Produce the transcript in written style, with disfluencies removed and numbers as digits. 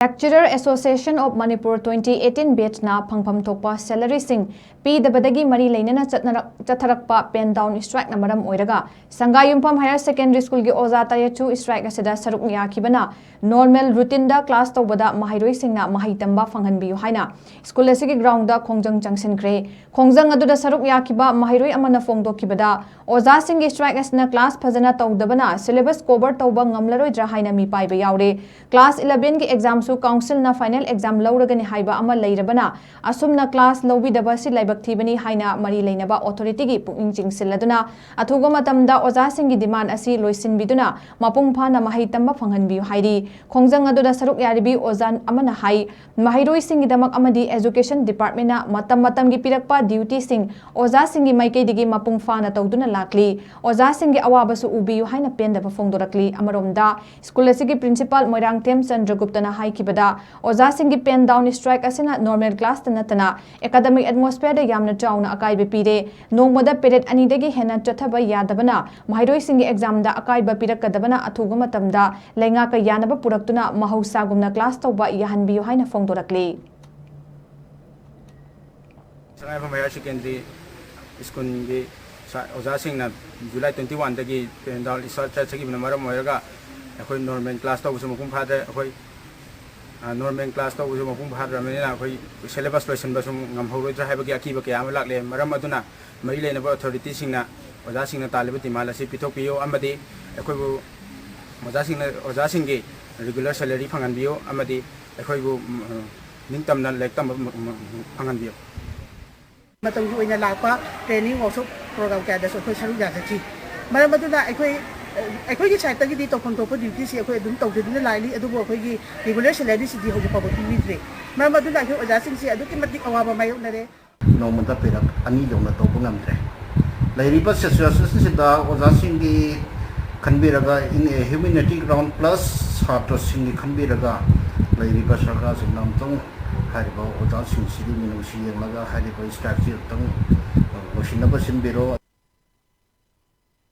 Lecturer Association of Manipur 2018 batch na phangpham thokpa salary sing PWD mari leinana chatharakpa pen down strike na maram oiraga SANGAIYUMPHAM Higher Secondary School gi oza tayachu strike asida SARUK YAKHIBANA normal routine da class tawbada Maheiroising na Mahei Tamba Phanghanbiyu Haina school asigi ground da Khongjang Changsinkhre Khongjang aduda SARUK yakhiba Maheiroi amana phongdokibada oza sing gi strike asina class phajana tawdabana syllabus cover tawba ngamlaroidra haina mi paiba yaure class 11 gi exam Council na final exam lauragani haiba ama leirabana asumna class lobi dabasi laibak thibani haina mari leinaba authority gi punging chingsiladuna athuga matamda oja singi demand asi loisin biduna mapung phana Mahei Tamba Phanghanbiyu hairi Khongjang aduda saruk yaribi ozan amana hai Maheiroi singi damak amadi education department na matam gi pirakpa duty sing oja singi maikei digi mapung phana tawduna lakli oja singi awabasu ubiyu haina pendaba phongdorakli amaromda school asigi principal Moirangthem Chandragupta na hai kibada oja singi pen down strike asina normal class tanatana academic atmosphere da yamna chauna akai be pire nongmoda period ani dagi hena chathaba yadabana Maheiroi singi exam da akai ba pirakadabana athuga matamda lenga ka yanaba puraktuna mahausa gumna class tawba yahanbiyu haina phongdorakli SANGAIYUMPHAM Higher Secondary School gi oja singna July 21 dagi pen down research chagibna maram oiraga akhoi normal class tawbu mapung phada akhoi normal class to uju mapung bhadra menina khoi syllabus lesson basum ngam horoi tra haiba ki akiba kya am lakle maram aduna mari leina ba authority singna oja singna talibu timala si pithok piyo amadi khoi bu oja singi regular salary phanghanbiyu amadi khoi bu ningtamna lektam phanghanbiyu matam hu ina lakpa training workshop program ka da so khoi saru ja thi maram aduna ꯑꯩꯈꯣꯏꯒꯤ ꯁꯥꯏꯠꯇꯒꯤꯗꯤ ꯇꯧꯐꯝ ꯊꯣꯛꯄ ꯗ꯭ꯌꯨꯇꯤꯁꯤ ꯑꯩꯈꯣꯏ ꯑꯗꯨꯝ ꯇꯧꯖꯗꯨꯅ ꯂꯥꯛꯂꯤ ꯑꯗꯨꯕꯨ ꯑꯩꯈꯣꯏꯒꯤ regular ꯁꯦꯂꯔꯤꯁꯤꯗꯤ ꯍꯧꯖꯤꯛ ꯐꯥꯎꯕ ꯄꯤꯕꯤꯗ꯭ꯔꯦ ꯃꯔꯝ ꯑꯗꯨꯅ ꯑꯩꯈꯣꯏ ꯑꯣꯖꯥꯁꯤꯡꯁꯤ ꯑꯗꯨꯛꯀꯤ ꯃꯇꯤꯛ ꯑꯋꯥꯕ ꯃꯥꯌꯣꯛꯅꯔꯦ ꯅꯣꯡꯃꯗ ꯄꯦꯔꯛ ꯑꯅꯤ ꯌꯧꯅ ꯇꯧꯕ ꯉꯝꯗ꯭ꯔꯦ ꯂꯩꯔꯤꯕ ꯁꯤꯆꯨꯋꯦꯁꯟꯁꯤꯗ ꯑꯣꯖꯥꯁꯤꯡꯒꯤ ꯈꯟꯕꯤꯔꯒ ꯏꯟ ꯑꯦ ꯍ꯭ꯌꯨꯃꯦꯅꯤꯇꯤ ꯒ꯭ꯔꯥꯎꯟ ꯄ꯭ꯂꯁ ꯁꯥꯇ꯭ꯔꯁꯤꯡꯒꯤ ꯈꯟꯕꯤꯔꯒ ꯂꯩꯔꯤꯕ ꯁꯔꯀꯥꯔꯁꯤꯡꯅ ꯑꯃꯨꯛꯇꯪ ꯍꯥꯏꯔꯤꯕ ꯑꯣꯖꯥꯁꯤꯡꯁꯤꯒꯤ ꯃꯤꯅꯨꯡꯁꯤ ꯌꯦꯡꯂꯒ ꯍꯥꯏꯔꯤꯕ ꯁ꯭ꯇ꯭ꯔꯥꯏꯛꯁꯤ ꯑꯃꯨꯛꯇꯪ ꯂꯣꯏꯁꯤꯟꯅꯕ ꯁꯤꯟꯕꯤꯔꯣ